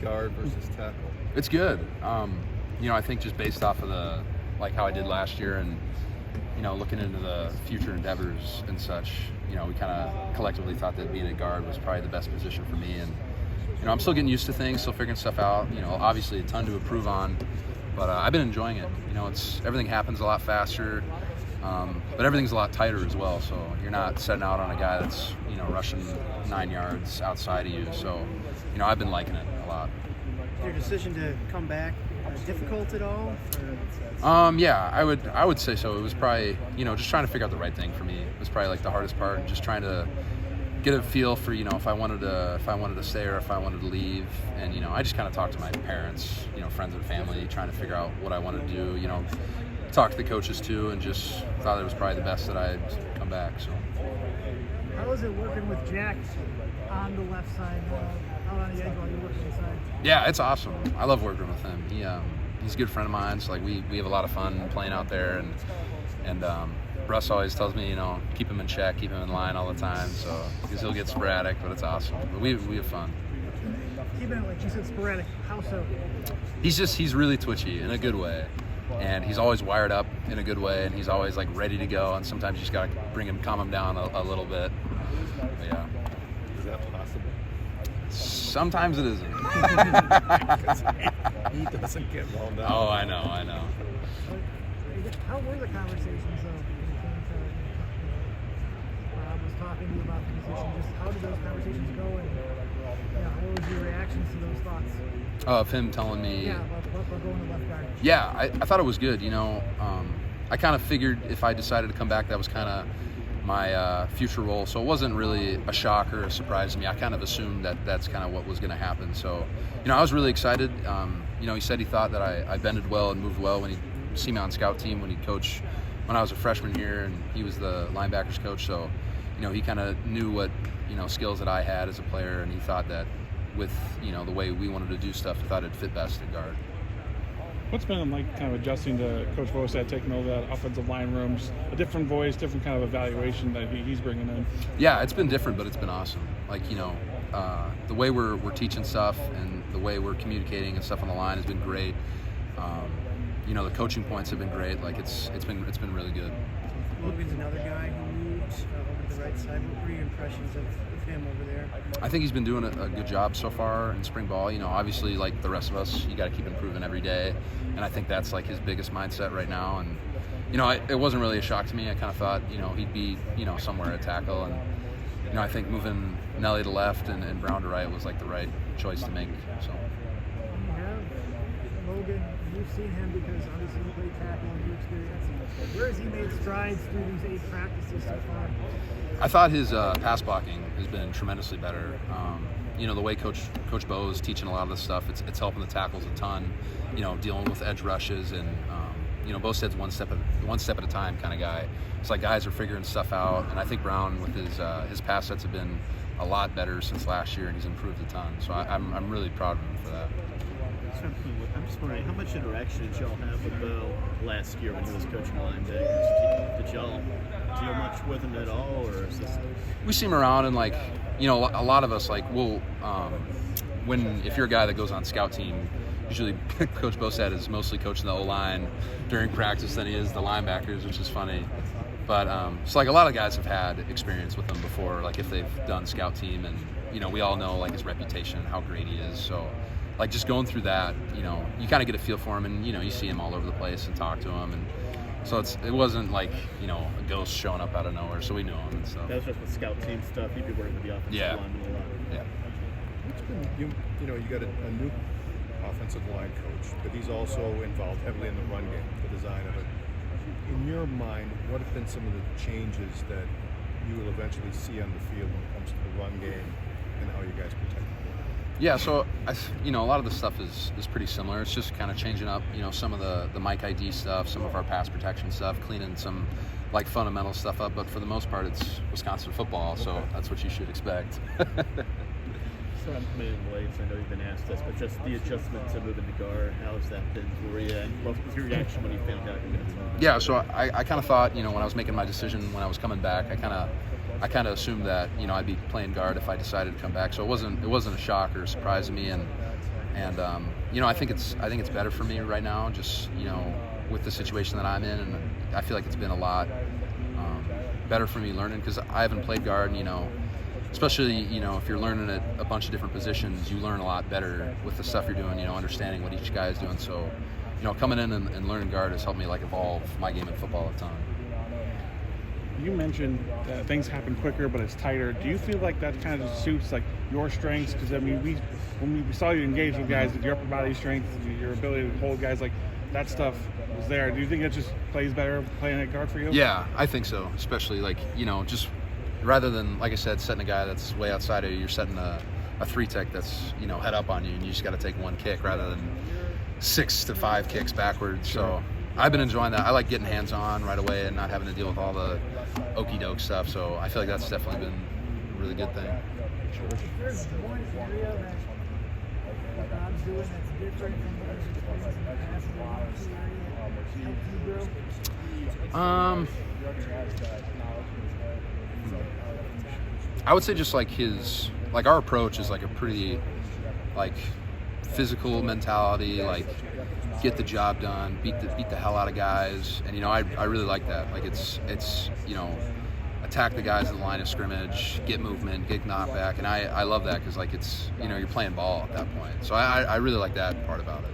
guard versus tackle? It's good. I think just based off of how I did last year and, looking into the future endeavors and such, we kind of collectively thought that being a guard was probably the best position for me. And, I'm still getting used to things, still figuring stuff out, obviously a ton to improve on, but I've been enjoying it. Everything happens a lot faster, but everything's a lot tighter as well. So you're not setting out on a guy that's, rushing 9 yards outside of you. So, I've been liking it a lot. Your decision to come back difficult at all? Yeah, I would say so. It was probably, just trying to figure out the right thing for me. It was probably like the hardest part, just trying to get a feel for, if I wanted to stay or if I wanted to leave. And, I just kind of talked to my parents, friends and family, trying to figure out what I wanted to do, talk to the coaches too, and just thought it was probably the best that I'd come back. So. How is it working with Jack on the left side, out on the edge while you're working inside? Yeah, it's awesome. I love working with him. He's a good friend of mine. So we have a lot of fun playing out there, and Russ always tells me, keep him in check, keep him in line all the time. So because he'll get sporadic, but it's awesome. But we have fun. Keeping it, like you said, sporadic. How so? He's really twitchy in a good way. And he's always wired up in a good way, and he's always ready to go. And sometimes you just gotta calm him down a little bit. But yeah. Is that possible? Sometimes it isn't. He doesn't get well done. Oh, I know. How were the conversations though? Bob was talking to you about the position. Just how did those conversations go? And what was your reactions to those thoughts? Of him telling me. Yeah, about going to left guard. Yeah, I thought it was good. I kind of figured if I decided to come back, that was kind of my future role. So it wasn't really a shock or a surprise to me. I kind of assumed that that's kind of what was going to happen. So, I was really excited. He said he thought that I bended well and moved well when he see me on scout team when he coached when I was a freshman here, and he was the linebackers coach. So, he kind of knew what skills that I had as a player, and he thought that with the way we wanted to do stuff, he thought it'd fit best at guard. What's been like kind of adjusting to Coach Bostad taking over that offensive line rooms, a different voice, different kind of evaluation that he's bringing in? Yeah, it's been different, but it's been awesome. The way we're teaching stuff and the way we're communicating and stuff on the line has been great. The coaching points have been great. It's been really good. Logan's another guy who moved over to the right side. What were your impressions of him over there? I think he's been doing a good job so far in spring ball. Obviously, like the rest of us, you got to keep improving every day, and I think that's his biggest mindset right now. And it wasn't really a shock to me. I kind of thought he'd be somewhere at tackle, and I think moving Nelly to left and Brown to right was the right choice to make. So. You have Logan. You've seen him because obviously you played tackle and your experience. Where has he made strides through these 8 practices so far? I thought his pass blocking has been tremendously better. The way Coach Bo is teaching a lot of this stuff, it's helping the tackles a ton. Dealing with edge rushes and Bostad's one step at a time kind of guy. It's guys are figuring stuff out, and I think Brown with his pass sets have been a lot better since last year, and he's improved a ton. So I'm really proud of him for that. I'm just wondering, how much interaction did y'all have with Bo last year when he was coaching linebackers? Did y'all deal much with him at all, or is this? We see him around, and a lot of us we'll if you're a guy that goes on scout team, usually Coach Bostad is mostly coaching the O-line during practice than he is the linebackers, which is funny. But so a lot of guys have had experience with him before, if they've done scout team, and we all know his reputation, how great he is. So. Just going through that, you kind of get a feel for him, and you see him all over the place and talk to him, and so it wasn't a ghost showing up out of nowhere. So we knew him and stuff. That was just with scout team stuff. You'd be working with the offensive lineman a lot. Yeah. It's been you got a new offensive line coach, but he's also involved heavily in the run game, the design of it. In your mind, what have been some of the changes that you will eventually see on the field when it comes to the run game and how you guys protect it? Yeah, so a lot of the stuff is pretty similar. It's just kind of changing up, some of the Mike ID stuff, some of our pass protection stuff, cleaning some fundamental stuff up. But for the most part, it's Wisconsin football, so that's what you should expect. So I'm coming in late, so I know you've been asked this, but just the adjustment to moving to guard, how has that been for you? And what was your reaction when you found out you were going to move? Yeah, so I kind of thought, when I was making my decision when I was coming back, I kind of assumed that I'd be playing guard if I decided to come back. So it wasn't a shock or a surprise to me, and And I think it's better for me right now, just with the situation that I'm in, and I feel like it's been a lot better for me learning, because I haven't played guard, and especially if you're learning at a bunch of different positions, you learn a lot better with the stuff you're doing, understanding what each guy is doing. So coming in and learning guard has helped me evolve my game in football a ton. You mentioned that things happen quicker, but it's tighter. Do you feel like that kind of suits your strengths? Because when we saw you engage with guys, your upper body strength, your ability to hold guys, that stuff was there. Do you think it just plays better playing at guard for you? Yeah, I think so. Especially just rather than, like I said, setting a guy that's way outside of you, you're setting a 3-tech that's head up on you, and you just got to take one kick rather than 6 to 5 kicks backwards. So I've been enjoying that. I like getting hands-on right away and not having to deal with all the okey-doke stuff. So I feel like that's definitely been a really good thing. If there's one area that Bob's doing that's different from what he's experienced in the past, is there any area that helped you grow? I would say just his our approach is a pretty physical mentality, get the job done, beat the hell out of guys, and I really like that. It's attack the guys at the line of scrimmage, get movement, get knockback, and I love that, because it's you're playing ball at that point. So I really like that part about it.